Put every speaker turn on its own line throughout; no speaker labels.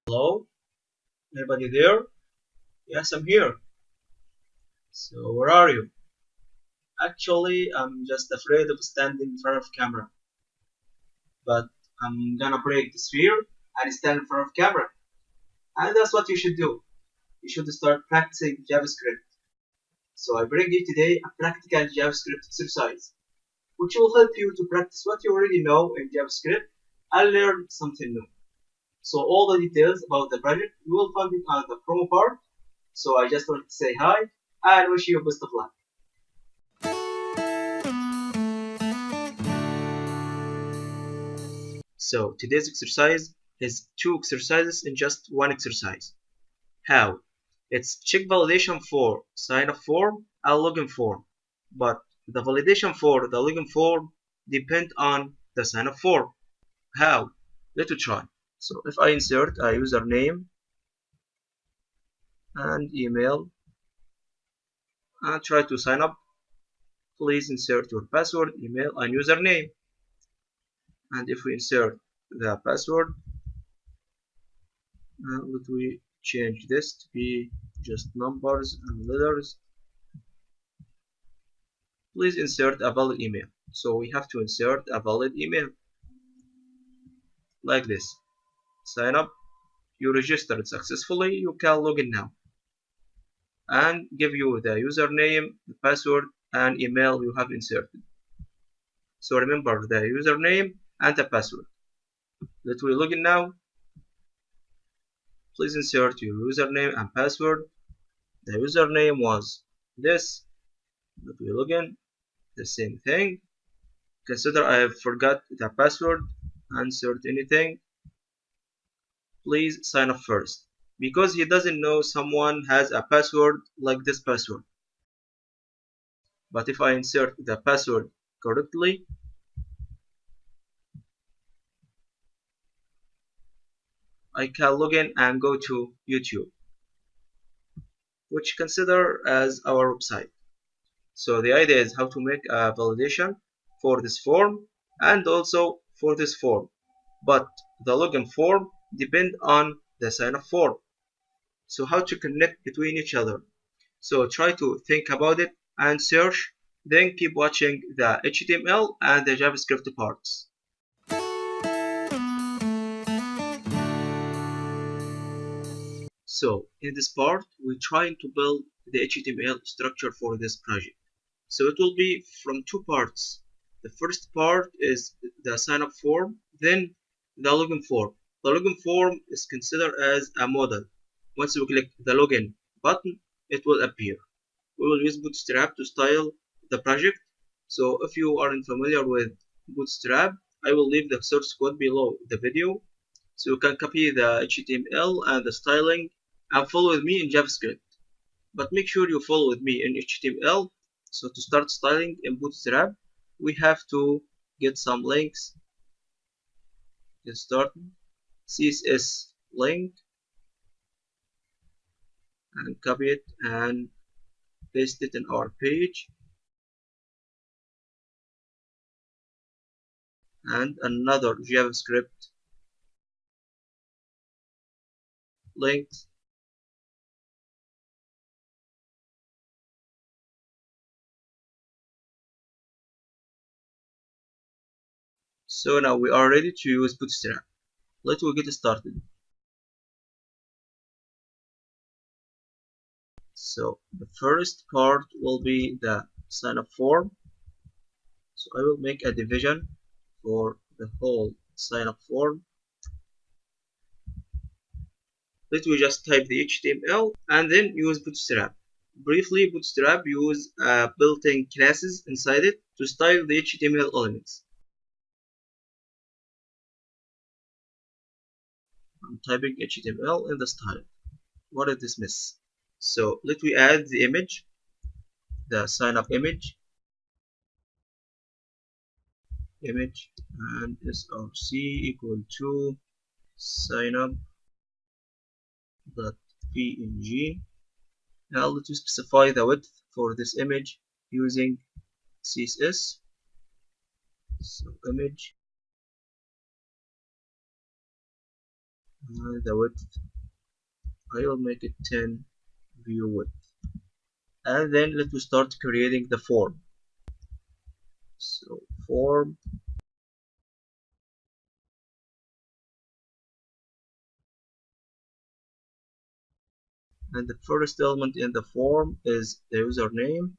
Hello? Anybody there? Yes, I'm here. So, where are you? Actually, I'm just afraid of standing in front of camera. But I'm gonna break the sphere and stand in front of camera. And that's what you should do. You should start practicing JavaScript. So I bring you today a practical JavaScript exercise, which will help you to practice what you already know in JavaScript and learn something new. So all the details about the project you will find it on the promo part. So I just want to say hi and wish you best of luck. So today's exercise is two exercises in just one exercise. How? It's check validation for sign-up form and login form, but the validation for the login form depend on the sign-up form. How? Let's try. So if I insert a username and email and try to sign up, please insert your password, email, and username. And if we insert the password, let we change this to be just numbers and letters. Please insert a valid email. So we have to insert a valid email like this. Sign up. You registered successfully. You can log in now and give you the username, the password, and email you have inserted. So remember the username and the password. Let we log in now. Please insert your username and password. The username was this. Let we log in. The same thing. Consider I have forgot the password. Insert anything. Please sign up first, because he doesn't know someone has a password like this password. But if I insert the password correctly, I can log in and go to YouTube, which consider as our website. So the idea is how to make a validation for this form and also for this form, but the login form depend on the sign up form. So how to connect between each other? So try to think about it and search, then keep watching the HTML and the JavaScript parts. So in this part, we're trying to build the HTML structure for this project. So it will be from two parts. The first part is the sign-up form, then the login form. The login form is considered as a model. Once we click the login button, it will appear. We will use Bootstrap to style the project. So if you aren't familiar with Bootstrap, I will leave the source code below the video. So you can copy the HTML and the styling and follow with me in JavaScript. But make sure you follow with me in HTML. So to start styling in Bootstrap, we have to get some links. Get started. CSS link and copy it and paste it in our page. And another JavaScript link. So now we are ready to use Bootstrap. Let's get started. So the first part will be the sign up form. So I will make a division for the whole sign up form. Let me just type the HTML and then use Bootstrap. Briefly, Bootstrap use built-in classes inside it to style the HTML elements. I'm typing HTML in the style. What is this mess? So let me add the image, the sign up image, and src equal to signup.png. Now let's specify the width for this image using CSS. So image The width, I will make it 10 view width. And then let us start creating the form. So form, and the first element in the form is the username.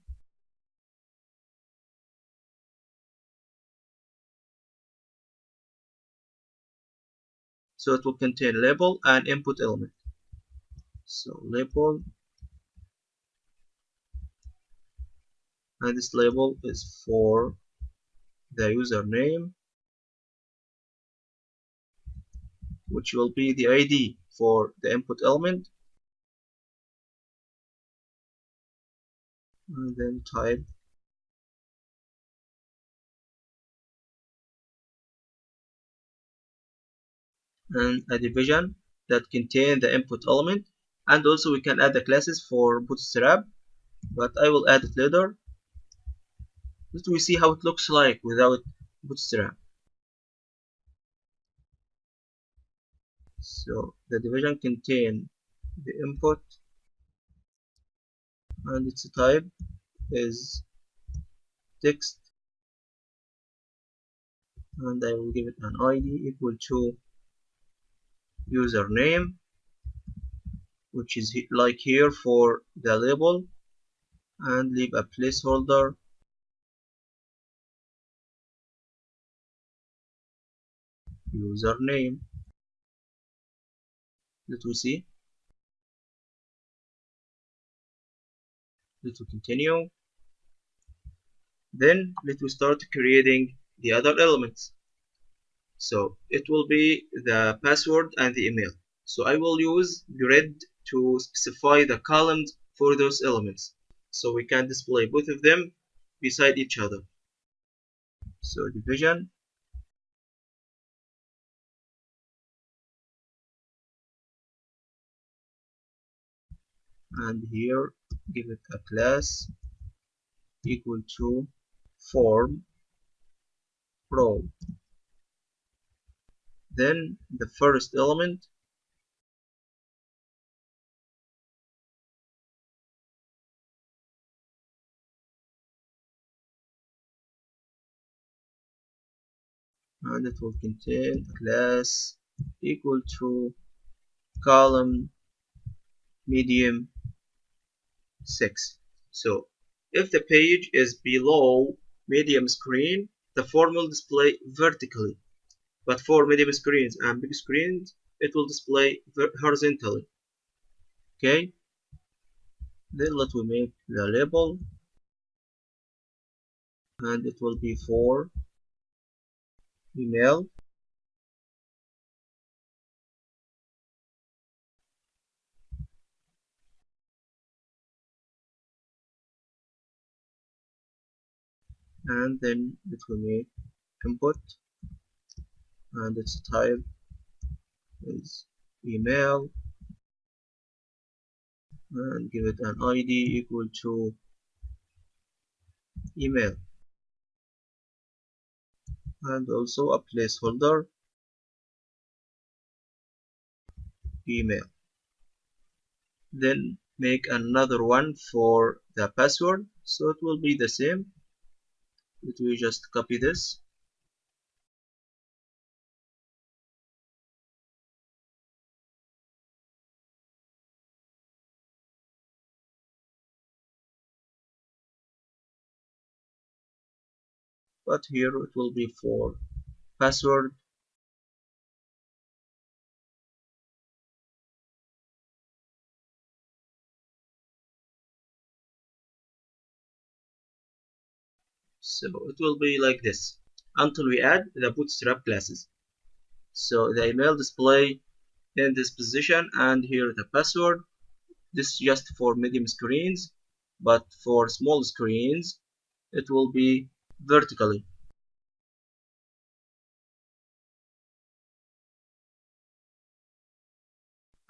So it will contain label and input element. So label, and this label is for the username, which will be the ID for the input element, and then type and a division that contain the input element. And also we can add the classes for Bootstrap, but I will add it later. Let me see how it looks like without Bootstrap. So the division contain the input, and its type is text, and I will give it an ID equal to username, which is like here for the label, and leave a placeholder username. Let me see. Let me continue. Then let me start creating the other elements. So it will be the password and the email. So I will use grid to specify the columns for those elements, so we can display both of them beside each other. So division, and here give it a class equal to form row. Then the first element, and it will contain a class equal to column medium 6. So if the page is below medium screen, the form will display vertically, but for medium screens and big screens it will display horizontally. Okay, then let me make the label, and it will be for email, and then it will make input, and its type is email, and give it an ID equal to email, and also a placeholder email. Then make another one for the password, so it will be the same. Let me just copy this, but here it will be for password, so it will be like this until we add the Bootstrap classes. So the email display in this position, and here the password. This is just for medium screens, but for small screens it will be vertically.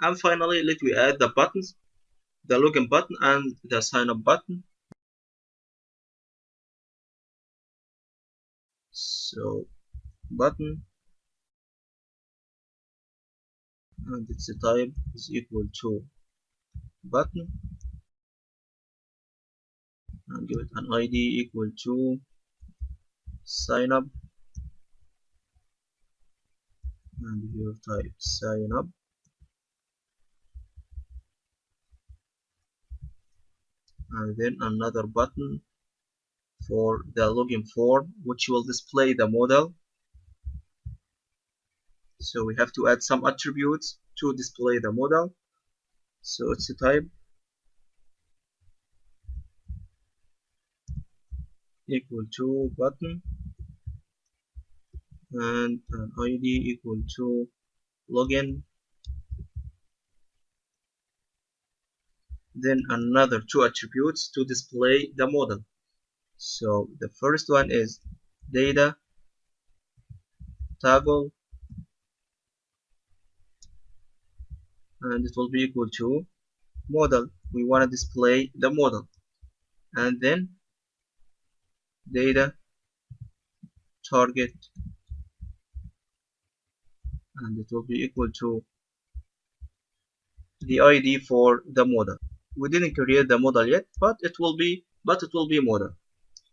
And finally let me add the buttons, the login button and the sign up button. So button, and its type is equal to button, and give it an ID equal to sign up, and here type sign up, and then another button for the login form, which will display the model. So we have to add some attributes to display the model. So it's a type equal to button, and an ID equal to login, then another two attributes to display the model. So the first one is data toggle, and it will be equal to model. We want to display the model, and then data target, and it will be equal to the ID for the model. We didn't create the model yet, but it will be model.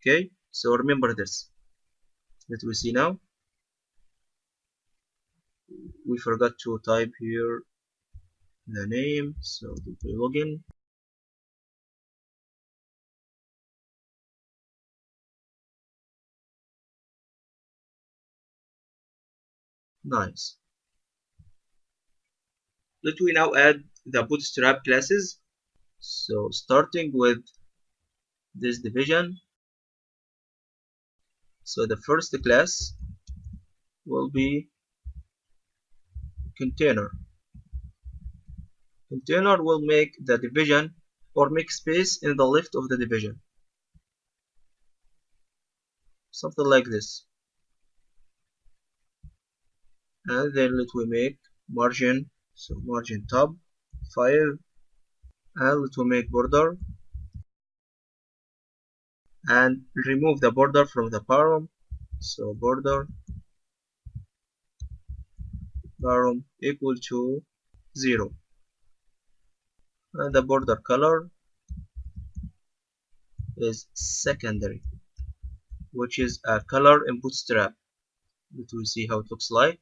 Okay, so remember this. Let me see now. We forgot to type here the name, so it will be login. Nice. Let me now add the Bootstrap classes. So starting with this division, so the first class will be container. Container will make the division or make space in the left of the division, something like this. And then let me make margin, so margin tab 5, and let me make border, and remove the border from the param, so border param equal to 0, and the border color is secondary, which is a color in Bootstrap. Let me see how it looks like.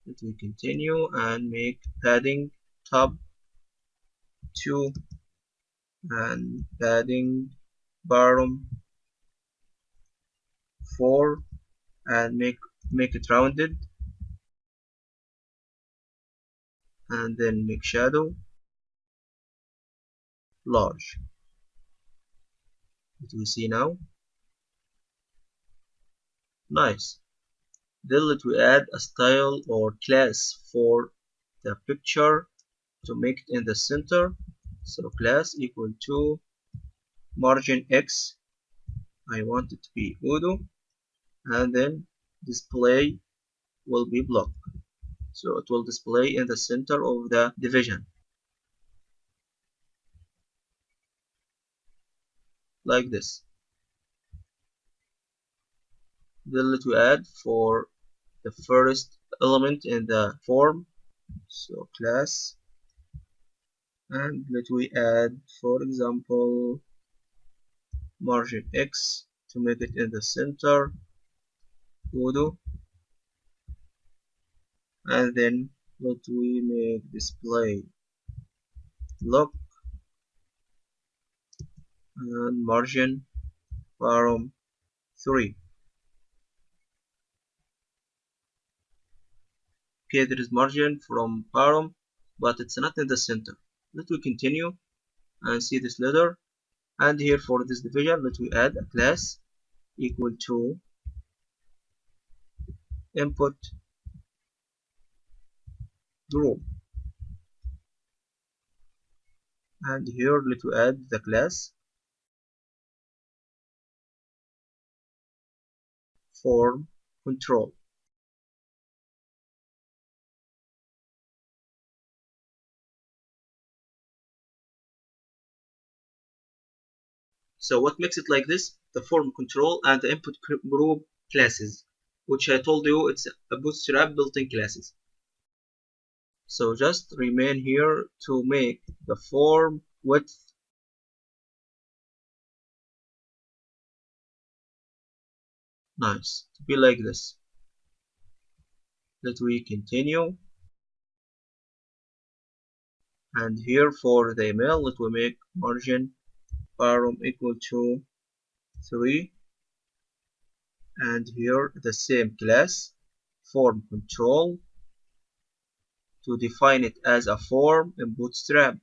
Let me continue and make padding tab 2 and padding bottom 4, and make it rounded, and then make shadow large. Let me see now. Nice. Then let me add a style or class for the picture to make it in the center. So class equal to margin X, I want it to be Udo, and then display will be block, so it will display in the center of the division like this. Then let me add for the first element in the form, so class, and let me add, for example, margin X to make it in the center, Udo, and then let we make display lock, and margin param 3. Okay, there is margin from param, but it's not in the center. Let me continue and see this letter, and here for this division let me add a class equal to input group, and here let me add the class form control. So what makes it like this? The form control and the input group classes. which I told you it's a Bootstrap built-in classes. So just remain here to make the form width nice to be like this. Let we continue, and here for the email let we make margin param equal to 3, and here the same class form control to define it as a form in Bootstrap.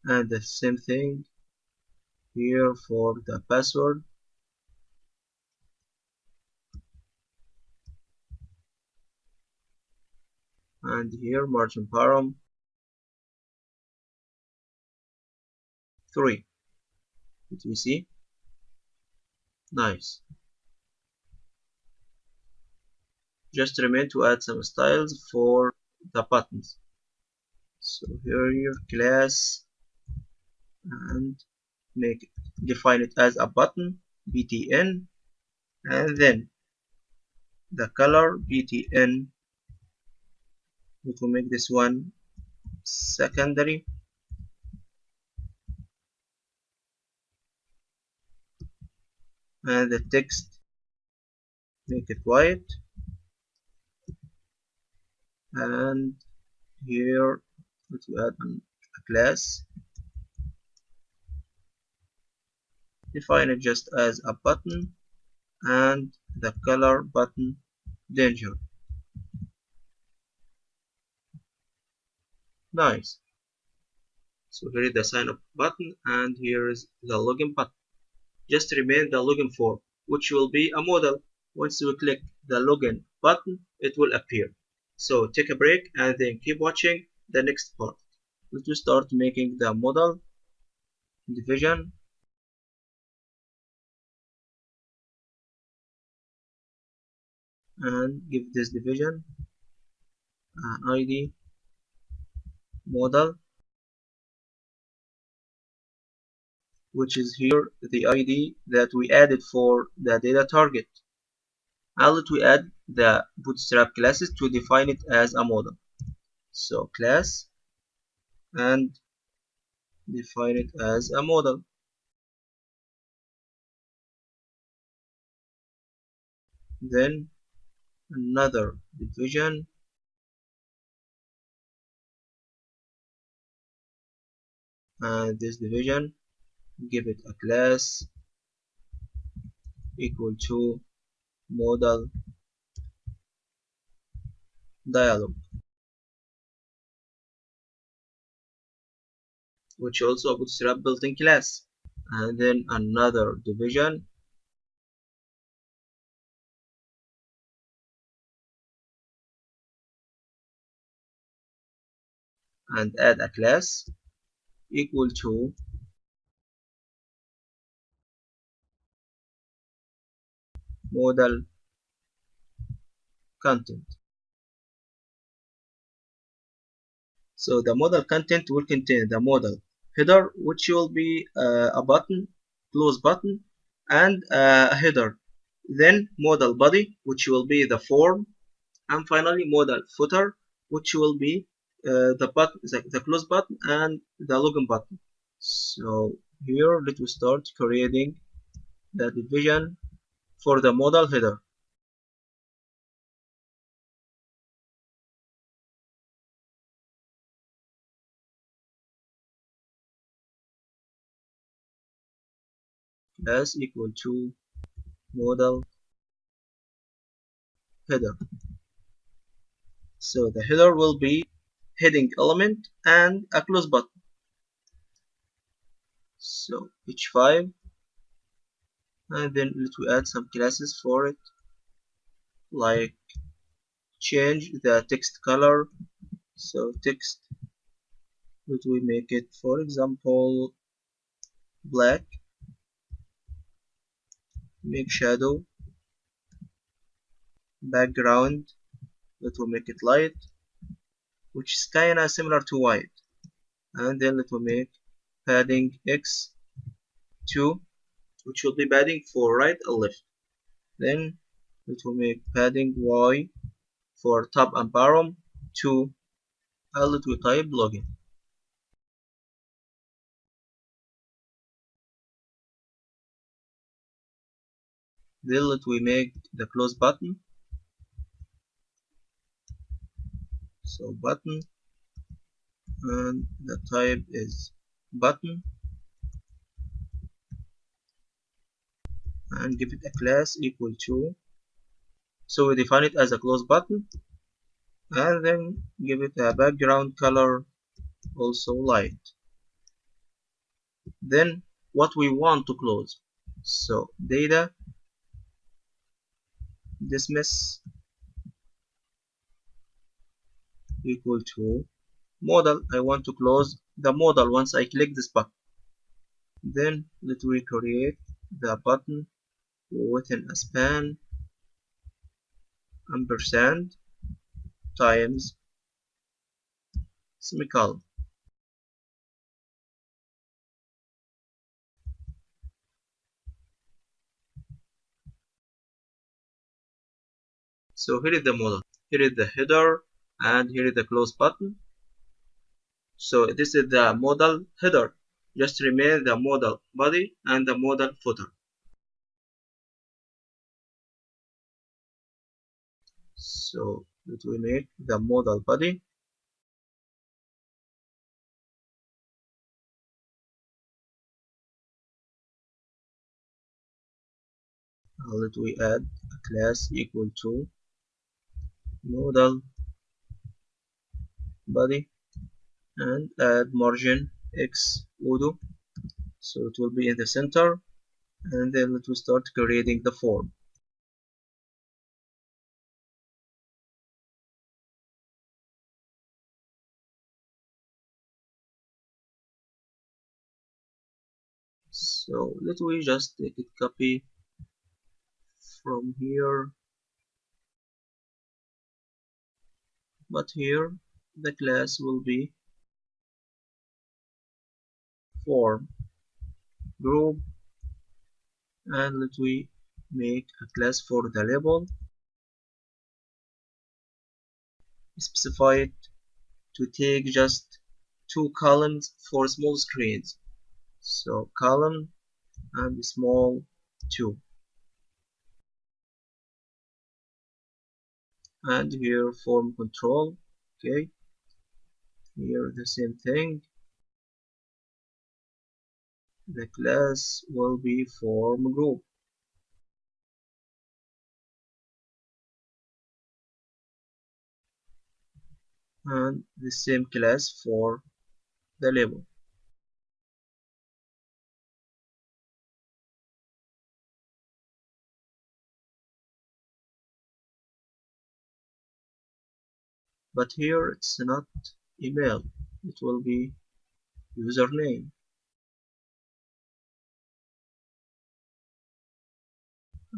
And the same thing here for the password, and here margin param 3. Did we see? Nice. Just remain to add some styles for the buttons. So here your class, and make it, define it as a button btn, and then the color btn. We will make this one secondary, and the text make it white, and here let's add a class, define it just as a button, and the color button danger. Nice. So here is the sign up button, and here is the login button. Just remain the login form, which will be a model. Once you click the login button, it will appear. So take a break and then keep watching the next part. Let's start making the model division. And give this division an ID model, which is here the ID that we added for the data target. Now let we add the Bootstrap classes to define it as a model. So class, and define it as a model. Then another division, and this division give it a class equal to model dialog, which also a Bootstrap built-in class. And then another division, and add a class equal to model content. So the model content will contain the model header, which will be a button, close button, and a header. Then model body, which will be the form, and finally model footer, which will be the button, the close button, and the login button. So here let us start creating the division for the model header. As equal to model header. So the header will be heading element and a close button. So h5, and then let we add some classes for it, like change the text color. So text, let we make it, for example, black. Make shadow, background, let we make it light, which is kinda similar to white. And then let we make padding x 2, which will be padding for right and left. Then it will make padding Y for top and bottom 2, and let we type login. Then let we make the close button. So button, and the type is button, and give it a class equal to. So we define it as a close button, and then give it a background color also light. Then what we want to close. So data dismiss equal to model. I want to close the model once I click this button. Then let me create the button within a span ampersand times semicolon. So here is the model. Here is the header, and here is the close button. So this is the model header. Just remain the model body and the model footer. So let we make the model body. Let we add a class equal to model body, and add margin X Udo, so it will be in the center. And then let us start creating the form. So let we just take it copy from here, but here the class will be form group, and let we make a class for the label, specify it to take just 2 columns for small screens. So column and small 2, and here form control. Okay, here the same thing. The class will be form group, and the same class for the label. But here it's not email, it will be username,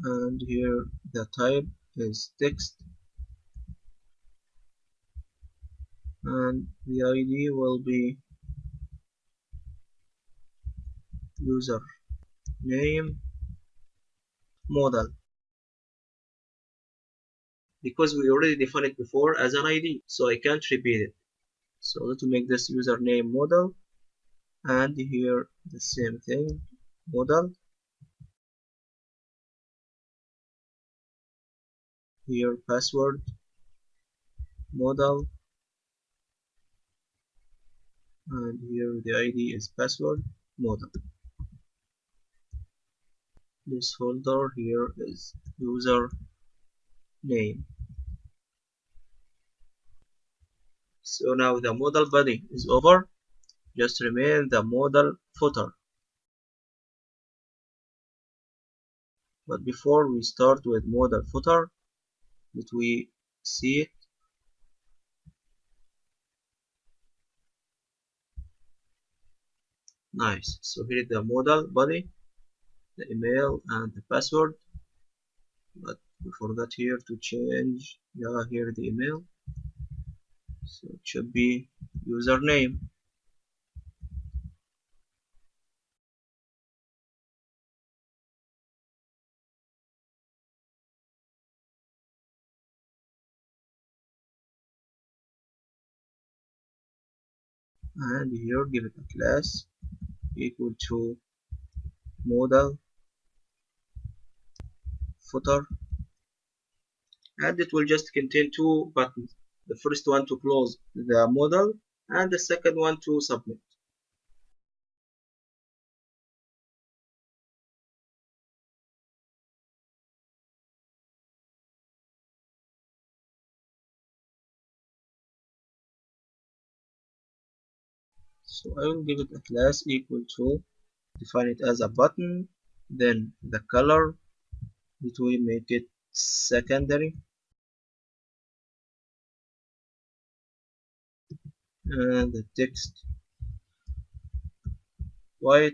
and here the type is text, and the ID will be username model, because we already defined it before as an ID, so I can't repeat it. So let's make this username model, and here the same thing, model. Here password model, and here the ID is password model. This folder here is user name. So now the model body is over, just remain the model footer. But before we start with model footer, let we see it. Nice. So here is the model body, the email and the password. But we forgot here to change, yeah, here the email. So it should be username. and here give it a class equal to modal footer, and it will just contain two buttons, the first one to close the modal and the second one to submit. So I will give it a class equal to, define it as a button, then the color, it will make it secondary, and the text white,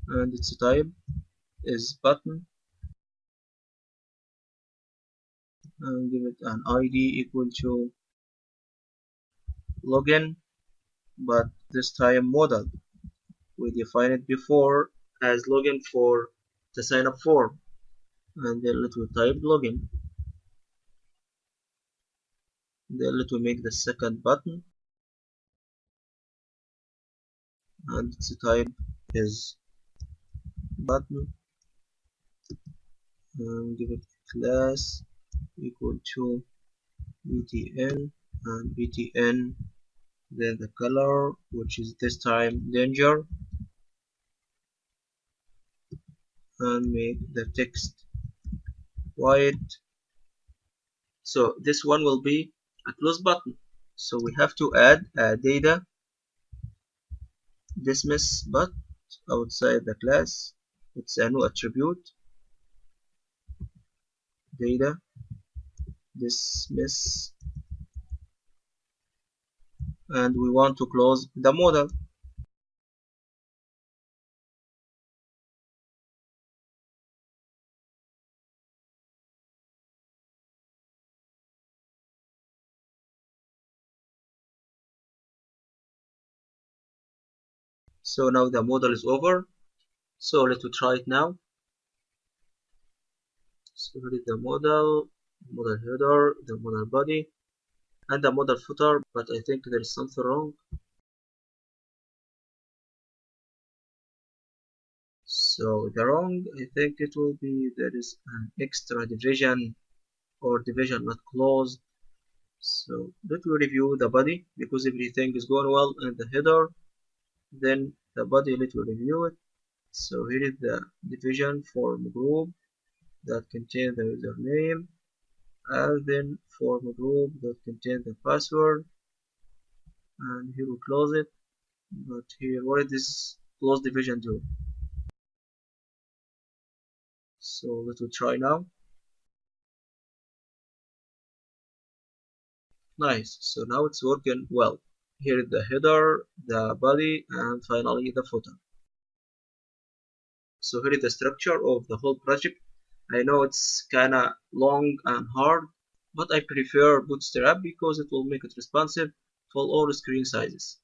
and its type is button, and give it an ID equal to login, but this time modal. We defined it before as login for the sign up form, and then let me type login. Then let me make the second button, and its type is button, and give it class equal to btn, and btn, then the color, which is this time danger, and make the text white. So this one will be a close button. So we have to add a data dismiss but outside the class. It's a new attribute, data dismiss, and we want to close the modal. So now the modal is over. So let's try it now. So here is the modal header, the modal body, and the modal footer, but I think there is something wrong. So the wrong, I think it will be there is an extra division or division not closed. So let me review the body because everything is going well in the header. Then the body, let me review it. So here is the division form group that contains the username, and then form group that contains the password, and here we close it. But here, what is this close division do? So let me try now. Nice. So now it's working well. Here is the header, the body, and finally the footer. So here is the structure of the whole project. I know it's kinda long and hard, but I prefer Bootstrap because it will make it responsive for all screen sizes.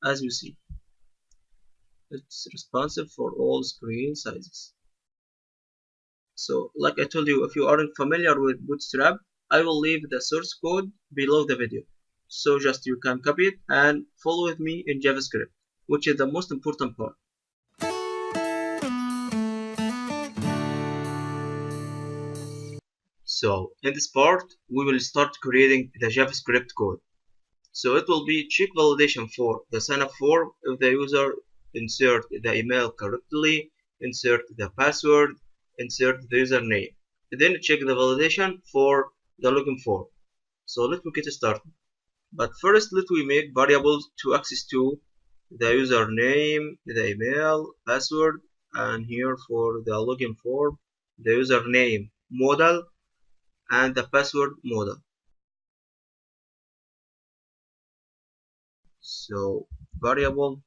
As you see, it's responsive for all screen sizes. So like I told you, if you aren't familiar with Bootstrap, I will leave the source code below the video. So just you can copy it and follow with me in JavaScript, which is the most important part. So in this part, we will start creating the JavaScript code. So it will be check validation for the sign-up form if the user insert the email correctly, insert the password, insert the username. Then check the validation for the login form. So let me get started. But first let me make variables to access to the username, the email, password, and here for the login form, the username modal and the password modal. So variable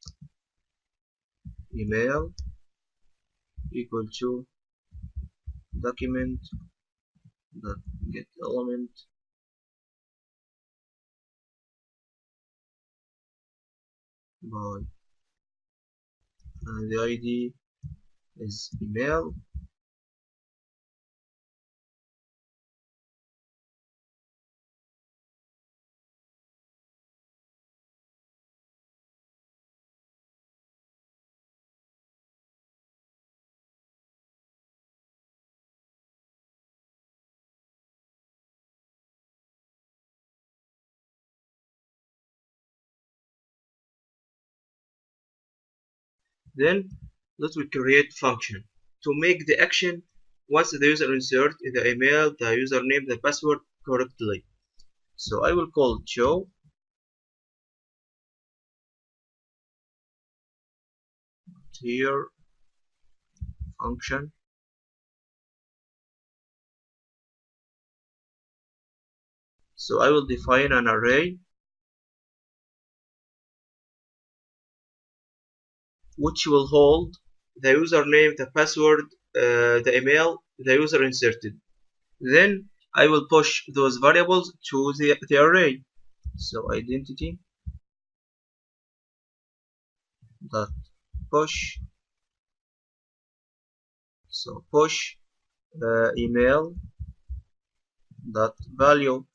email equal to document dot get element by, and the ID is email, Then let me create function to make the action once the user insert the email, the username, the password correctly. So I will call show here function. So I will define an array which will hold the username, the password, the email the user inserted. Then I will push those variables to the array. So identity dot push. So push email dot value.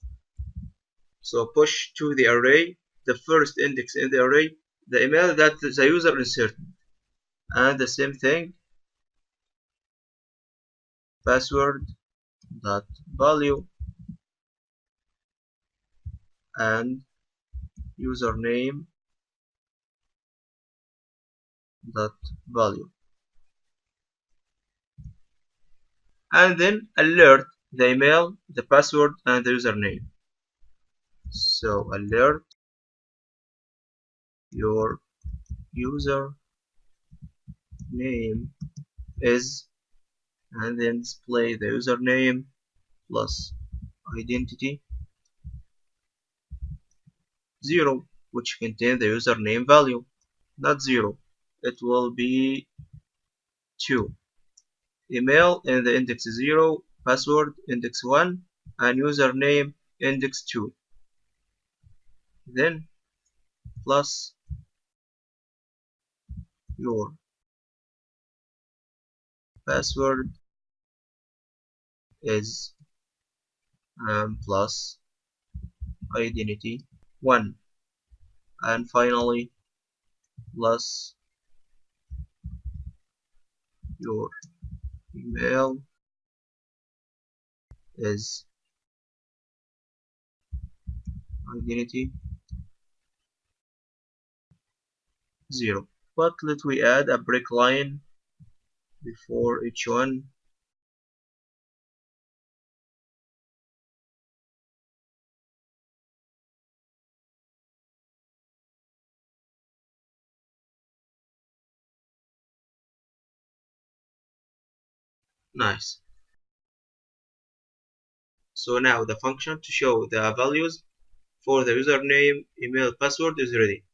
So push to the array the first index in the array, the email that the user inserted, and the same thing password dot value and username dot value, and then alert the email, the password, and the username. So alert your user name is, and then display the username plus identity 0, which contain the username value, not 0. It will be 2. Email in the index 0, password index 1, and username index 2. Then plus your password is plus identity 1, and finally plus your email is identity 0. But let we add a break line before each one. Nice. So now the function to show the values for the username, email, password is ready.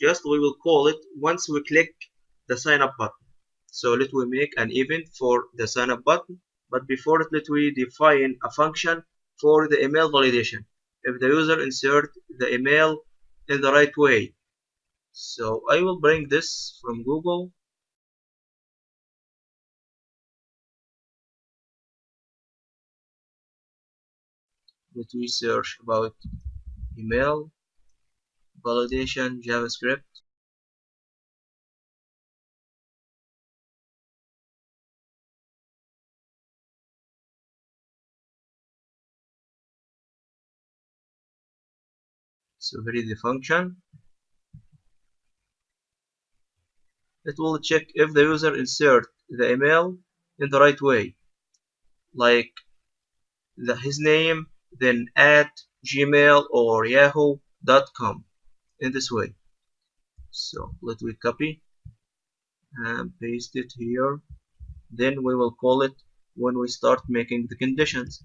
Just we will call it once we click the sign up button. So let we make an event for the sign up button, but before it let we define a function for the email validation if the user insert the email in the right way. So I will bring this from Google. Let we search about email validation JavaScript. So here is the function. It will check if the user insert the email in the right way, like his name, then at gmail or yahoo.com, in this way. So let me copy and paste it here. Then we will call it when we start making the conditions.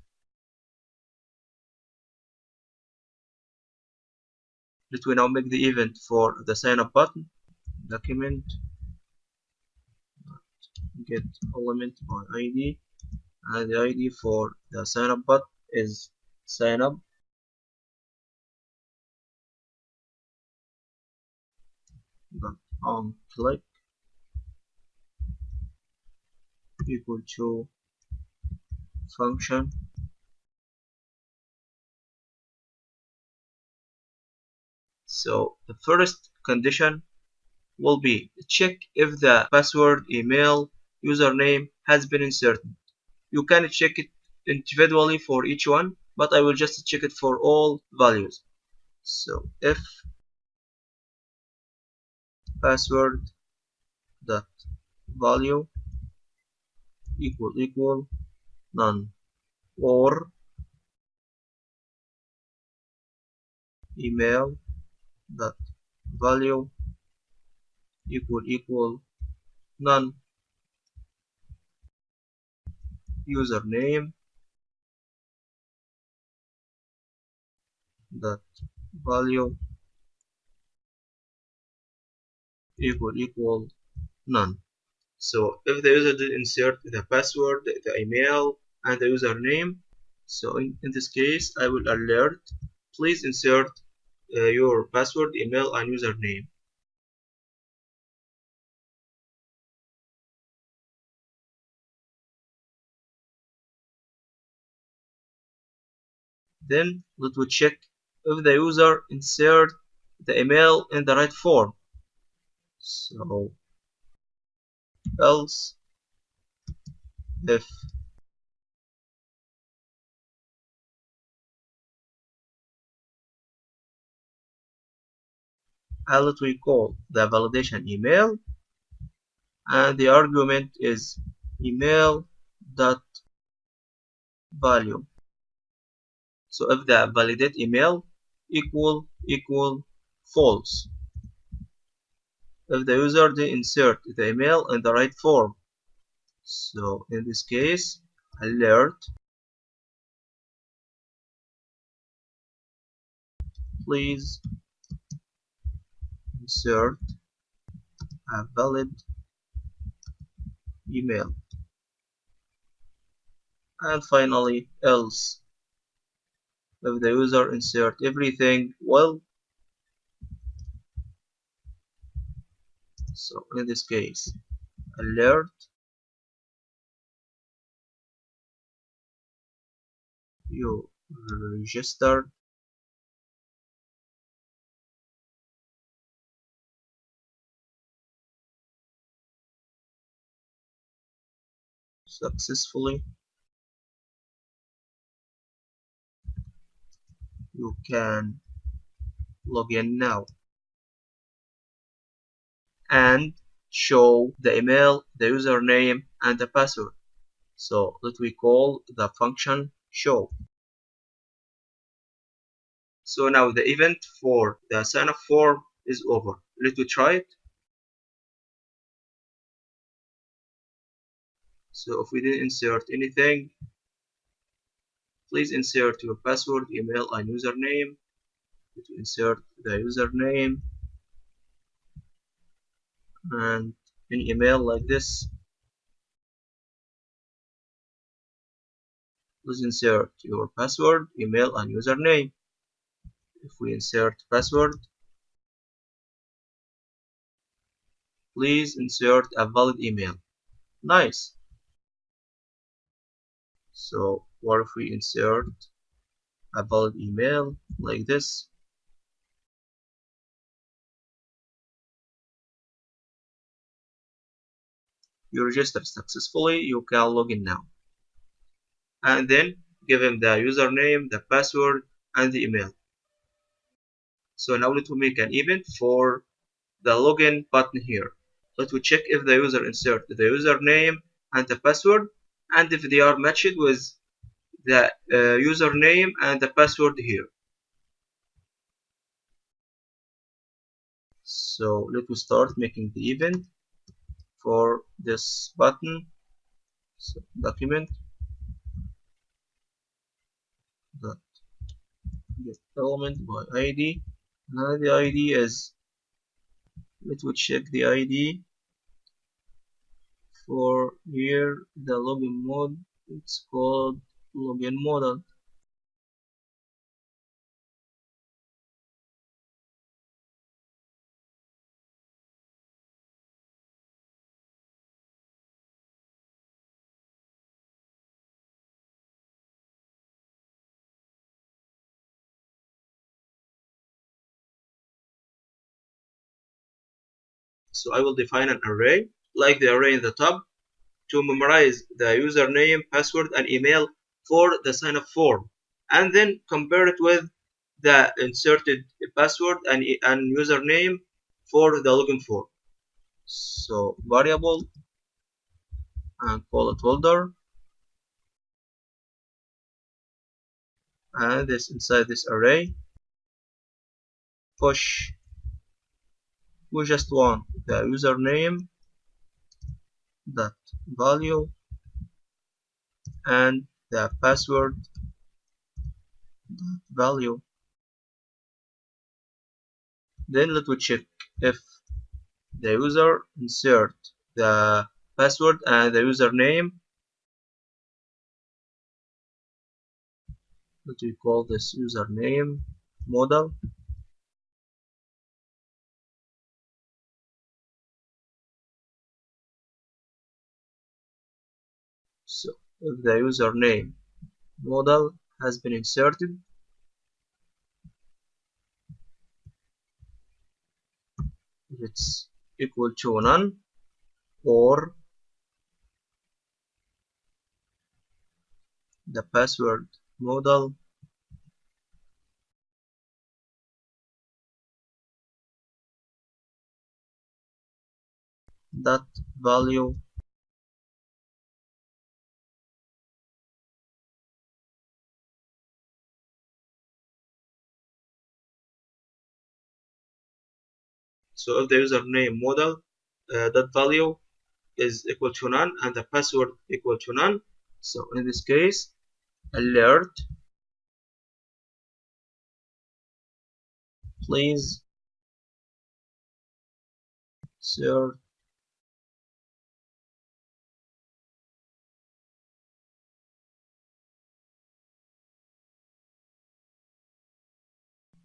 Let me now make the event for the sign up button. Document get element by ID, and the ID for the sign up button is sign up on click equal to function. So the first condition will be check if the password, email, username has been inserted. You can check it individually for each one, but I will just check it for all values. So if password dot value equal none, or email dot value equal none, username dot value equal none. So if the user did insert the password, the email, and the username, so in this case I will alert, please insert your password, email, and username. Then let us check if the user insert the email in the right form. So else if let we call the validation email, and the argument is email dot value. So if the validate email equal false, if the user did insert the email in the right form. So in this case, alert, please insert a valid email. And finally, else, if the user insert everything well. So in this case, alert, you registered successfully. You can log in now and show the email, the username, and the password. So let we call the function show. So now the event for the sign up form is over. Let me try it. So if we didn't insert anything, please insert your password, email, and username. Let me insert the username and an email like this. Please insert your password, email, and username. If we insert password, please insert a valid email. Nice. So what if we insert a valid email like this? You registered successfully. You can log in now. And then give him the username, the password, and the email. So now let me make an event for the login button here. Let me check if the user insert the username and the password, and if they are matched with the username and the password here. So let me start making the event for this button. So document dot get element by ID, and the ID is, let me check the ID for here, the login mode, it's called login model. So I will define an array like the array in the top to memorize the username, password, and email for the sign up form, and then compare it with the inserted password and username for the login form. So variable and call it holder, and this inside this array push. We just want the username that value and the password value. Then let us check if the user insert the password and the username. Let me call this username model. So if the username model has been inserted, it's equal to none, or the password model that value so if the username model that value is equal to none and the password equal to none, so in this case alert, please insert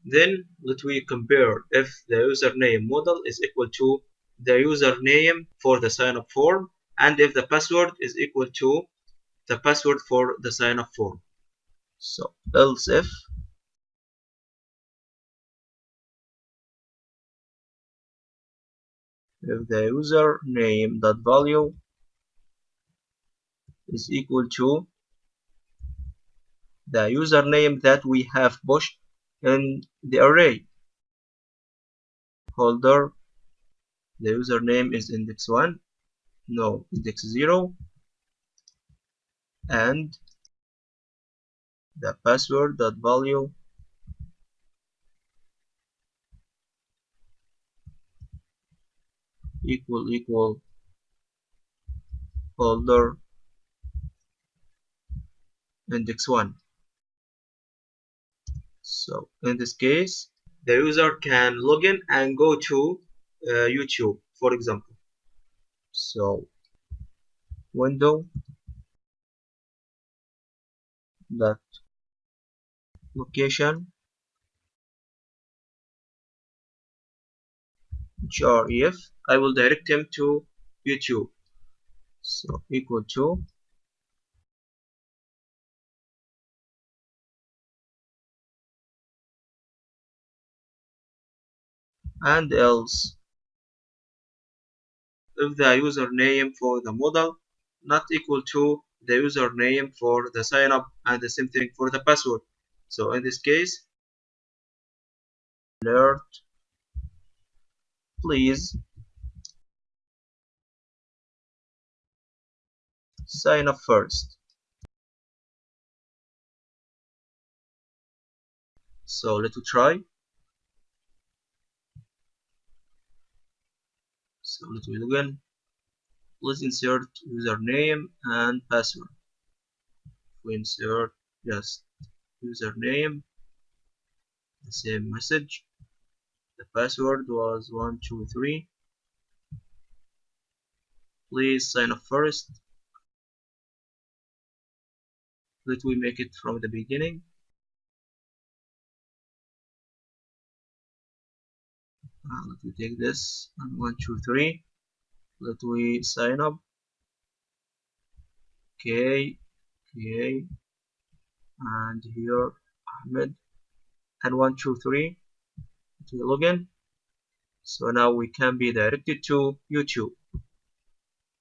then let we compare if the username model is equal to the username for the sign-up form and if the password is equal to the password for the sign-up form. So else if the username that value is equal to the username that we have pushed in the array holder, the username is index 1, no, index 0, and the password that value equal holder index 1. So in this case the user can log in and go to YouTube, for example. So window that location href, I will direct him to YouTube. So equal to and else if the username for the model not equal to the username for the sign up and the same thing for the password. So in this case alert, please sign up first. So let's try. So let's login. Please insert username and password. We insert just username, the same message. The password was 123. Please sign up first. Let we make it from the beginning. Let me take this and 123. Let we sign up. Okay, and here Ahmed and 123 to login. So now we can be directed to YouTube.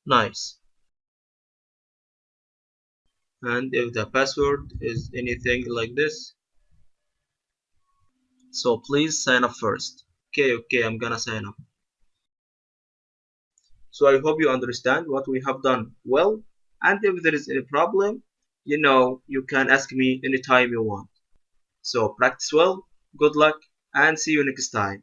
Nice. And if the password is anything like this, so please sign up first. Okay, I'm gonna sign up. So I hope you understand what we have done well, and if there is any problem, you can ask me anytime you want. So practice well, good luck, and see you next time.